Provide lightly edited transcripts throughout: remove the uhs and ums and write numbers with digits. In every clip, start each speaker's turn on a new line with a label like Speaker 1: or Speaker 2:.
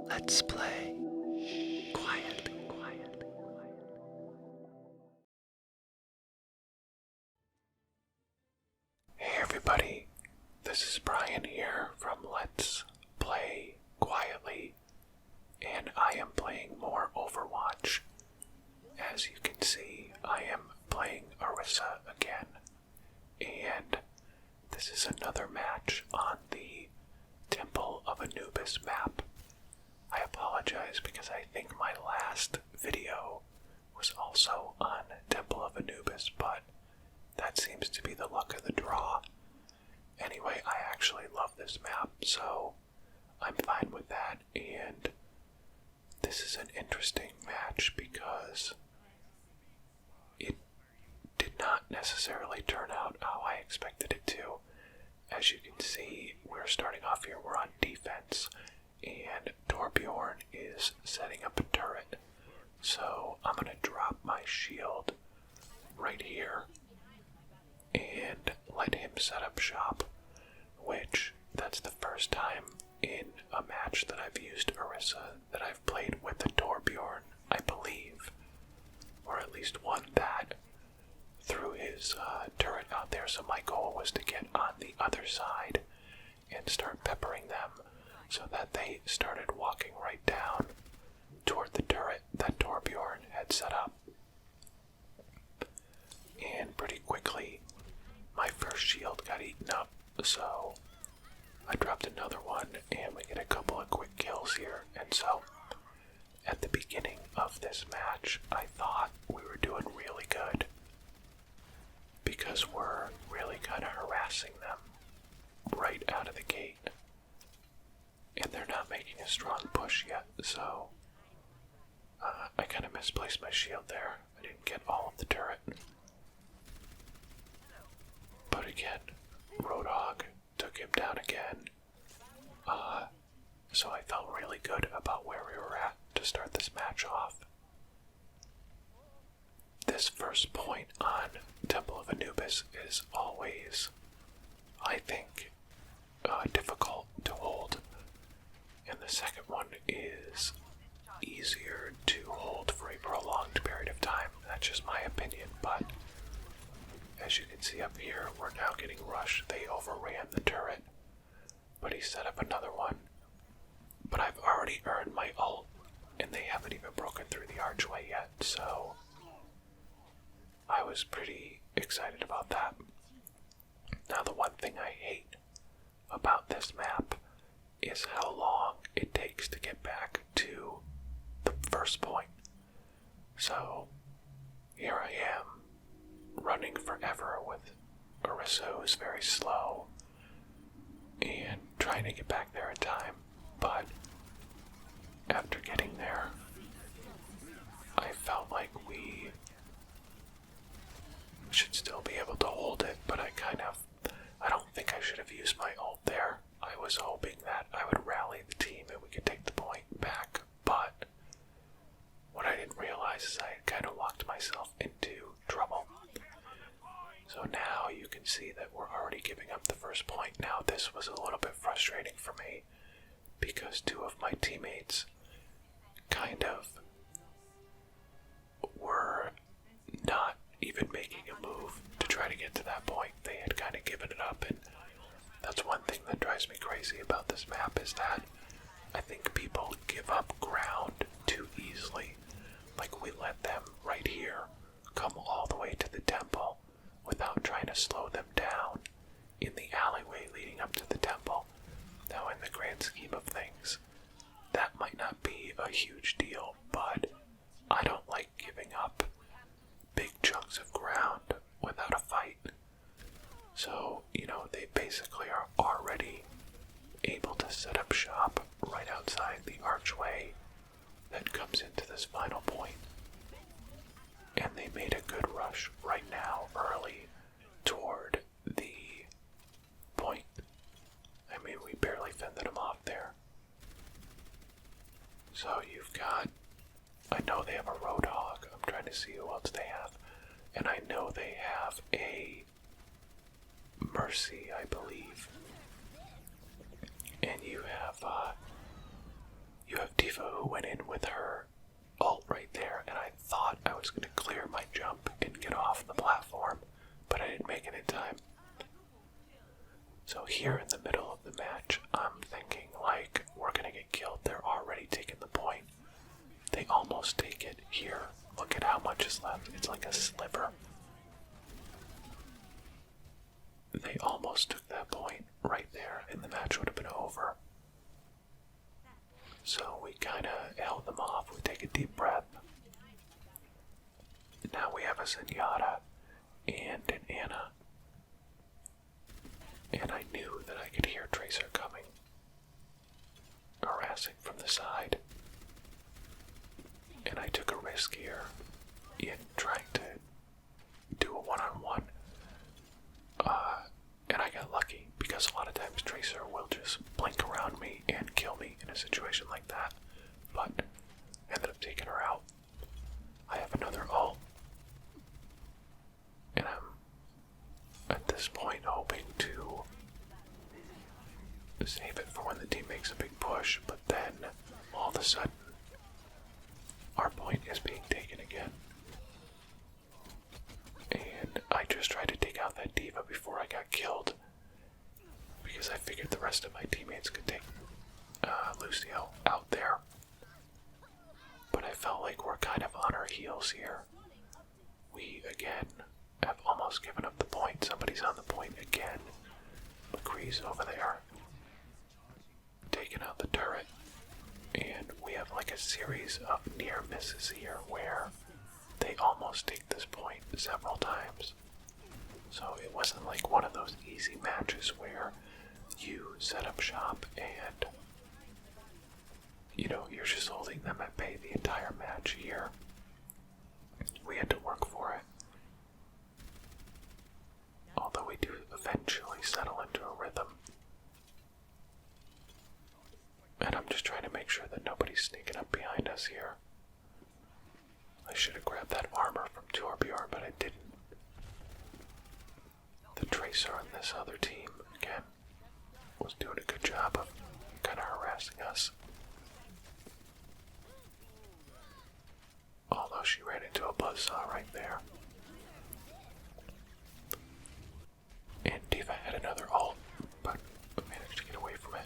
Speaker 1: Let's play quietly. Hey everybody, this is Brian here from Let's Play Quietly, and I am playing more Overwatch. As you can see, I am playing Orisa again, and this is another match on the Temple of Anubis map. I apologize because I think my last video was also on Temple of Anubis, but that seems to be the luck of the draw. Anyway, I actually love this map, so I'm fine with that, and this is an interesting match because it did not necessarily turn out how I expected it to. As you can see, we're starting off here, we're on defense, and Torbjorn is setting up a turret. So I'm going to drop my shield right here and let him set up shop, which that's the first time in a match that I've used Orisa that I've played with the Torbjorn, I believe, or at least won that through his turret out there. So my goal was to get on the other side and start peppering them so that they started walking right down toward the turret that Torbjorn had set up. And pretty quickly, my first shield got eaten up, so I dropped another one, and we get a couple of quick kills here. And so, at the beginning of this match, I thought we were doing really good, because we're really kind of harassing them right out of the gate. And they're not making a strong push yet, so I kind of misplaced my shield there. I didn't get all of the turret. But again, Roadhog took him down again. So I felt really good about where we were at to start this match off. This first point on Temple of Anubis is always, I think, difficult to hold. And the second one is easier to hold for a prolonged period of time. That's just my opinion, but as you can see up here, we're now getting rushed. They overran the turret, but he set up another one. But I've already earned my ult, and they haven't even broken through the archway yet, so I was pretty excited about that. Now, the one thing I hate about this map is how long it takes to get back to the first point. So here I am, running forever with Orisa, who's very slow, and trying to get back there in time. But after getting there, I felt like we should still be able to hold it, but I don't think I should have used my ult there. I was hoping that I would rally the team and we could take the point back, but what I didn't realize is I had kind of locked myself into trouble. So now you can see that we're already giving up the first point. Now this was a little bit frustrating for me because two of my teammates kind of were not even making a move to try to get to that point. They had kind of given it up, and that's one thing that drives me crazy about this map is that I think people give up ground too easily. Like, we let them right here come all the way to the temple without trying to slow them down in the alleyway leading up to the temple. Now, in the grand scheme of things, that might not be a huge deal, but I don't like giving up big chunks of ground without a fight. So, they basically are already able to set up shop right outside the archway that comes into this final point. And they made a good rush right now, early, toward the point. I mean, we barely fended them off there. So you've got, I know they have a Roadhog. I'm trying to see who else they have. And I know they have a Mercy, I believe. And you have D.Va who went in with her ult right there, and I thought I was going to clear my jump and get off the platform, but I didn't make it in time. So here in the middle of the match, I'm thinking like, we're going to get killed. They're already taking the point. They almost take it here. Look at how much is left. It's like a sliver. They almost took that point right there, and the match would have been over. So we kind of held them off. We take a deep breath. Now we have a Zenyatta and an Ana. And I knew that I could hear Tracer coming, harassing from the side. And I took a risk here in trying to do a one-on-one. And I got lucky, because a lot of times Tracer will just blink around me and kill me in a situation like that. But ended up taking her out. I have another ult. And I'm at this point hoping to save it for when the team makes a big push, but then all of a sudden our point is being taken again. And I just tried to take out that D.Va before I got killed, because I figured the rest of my teammates could take Lucio out there. But I felt like we're kind of on our heels here. We again have almost given up the point. Somebody's on the point again. McCree's over there, taking out the turret. And we have like a series of near misses here where they almost take this point several times. So it wasn't like one of those easy matches where you set up shop and, you know, you're just holding them at bay the entire match here. We had to work for it. Although we do eventually settle into a rhythm. And I'm just trying to make sure that nobody's sneaking up behind us here. I should have grabbed that armor from Torbjorn, but I didn't. The Tracer on this other team, again, was doing a good job of kind of harassing us. Although she ran into a buzzsaw right there. And D.Va had another ult, but managed to get away from it.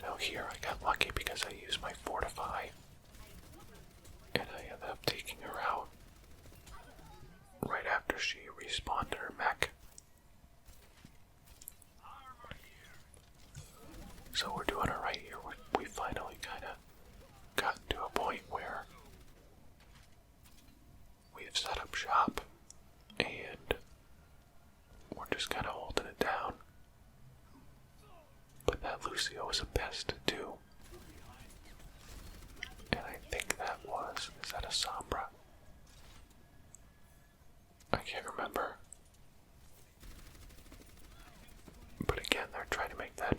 Speaker 1: Now here I got lucky because I used my Fortify, and I ended up taking her out right after she respawned her mech. So we're doing it right here. We finally kind of gotten to a point where we've set up shop, and we're just kind of holding it down. But that Lucio was a pest too. And I think that is that a Sombra? I can't remember. But again, they're trying to make that,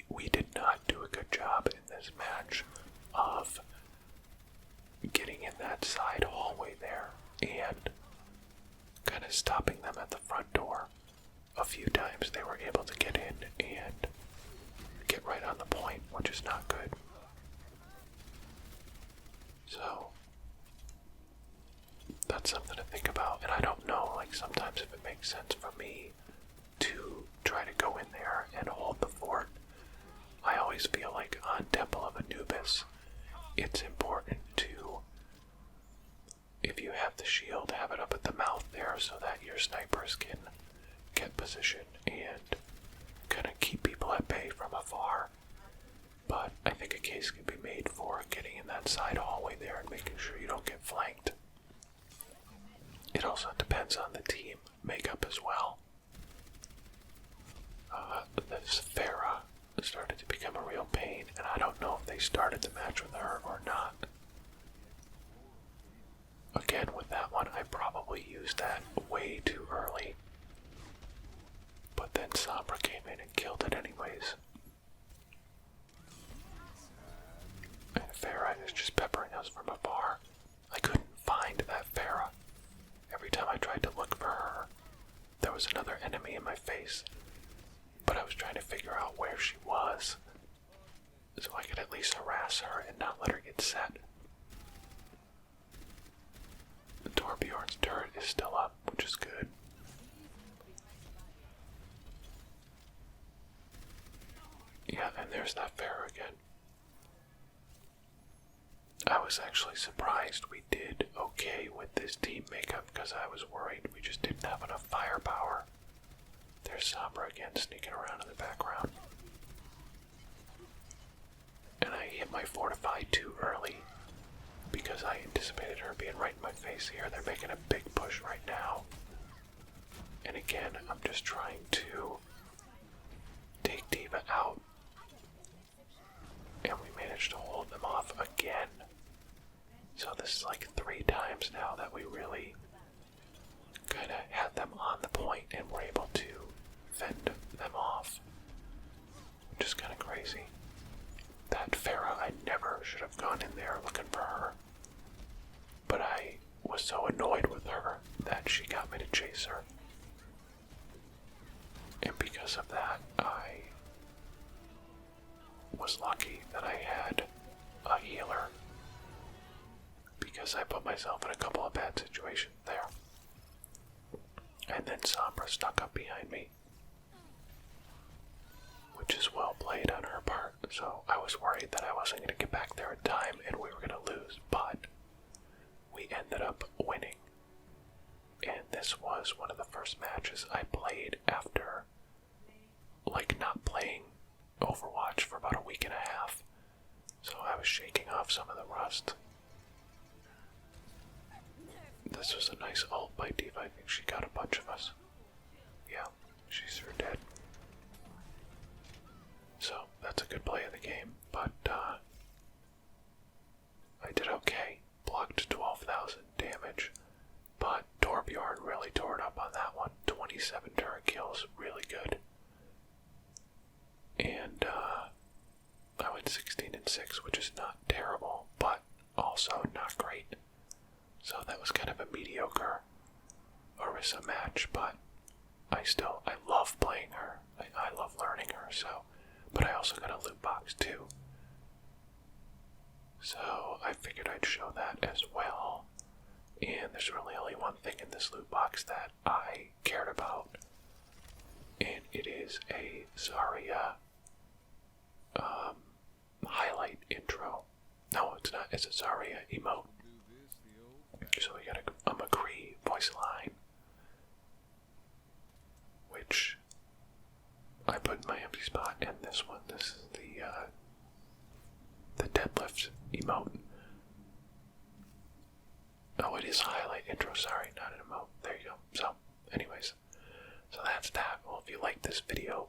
Speaker 1: we did not do a good job in this match of getting in that side hallway there and kind of stopping them at the front door. A few times they were able to get in and get right on the point, which is not good. So that's something to think about, and I don't know, like sometimes if it makes sense for me to try to go in there and hold the fort. I always feel like on Temple of Anubis, it's important to, if you have the shield, have it up at the mouth there so that your snipers can get position and kind of keep people at bay from afar. But I think a case can be made for getting in that side hallway there and making sure you don't get flanked. It also depends on the team makeup as well. This Farah started to become a real pain, and I don't know if they started the match with her or not. Again, with that one, I probably used that way too early. But then Sombra came in and killed it anyways. And Farah is just peppering us from afar. I couldn't find that Farah. Every time I tried to look for her, there was another enemy in my face. But I was trying to figure out where she was, so I could at least harass harass her and not let her get set. The Torbjorn's turret is still up, which is good. Yeah, and there's that Pharaoh again. I was actually surprised we did okay with this team makeup because I was worried we just didn't have enough firepower. There's Sombra again sneaking around in the background. And I hit my fortify too early because I anticipated her being right in my face here. They're making a big push right now. And again, I'm just trying to take D.Va out. And we managed to hold them off again. So this is like 3 times now that we really kind of had them on the point and were able to fend them off. Which is kind of crazy. That Pharah, I never should have gone in there looking for her. But I was so annoyed with her that she got me to chase her. And because of that, I was lucky that I had a healer. Because I put myself in a couple of bad situations there. And then Sombra snuck up behind me. Which is well played on her part. So I was worried that I wasn't going to get back there in time and we were going to lose. But we ended up winning. And this was one of the first matches I played after, like, not playing Overwatch for about a week and a half. So I was shaking off some of the rust. This was a nice ult by D.Va. I think she got a bunch of us. Yeah, she's sure dead. So that's a good play of the game, but I did okay. Blocked 12,000 damage, but Torbjorn really tore it up on that one. 27 turret kills, really good. And I went 16-6, which is not terrible, but also not great. So that was kind of a mediocre Orisa match, but I love playing her. I love learning her, so. But I also got a loot box too. So I figured I'd show that as well. And there's really only one thing in this loot box that I cared about. And it is a Zarya highlight intro. No, it's not. It's a Zarya emote. So we got a McCree voice line, which I put in my empty spot, and this one, this is the deadlift emote. Oh, it is a highlight intro, sorry, not an emote. There you go. So, anyways, so that's that. Well, if you like this video,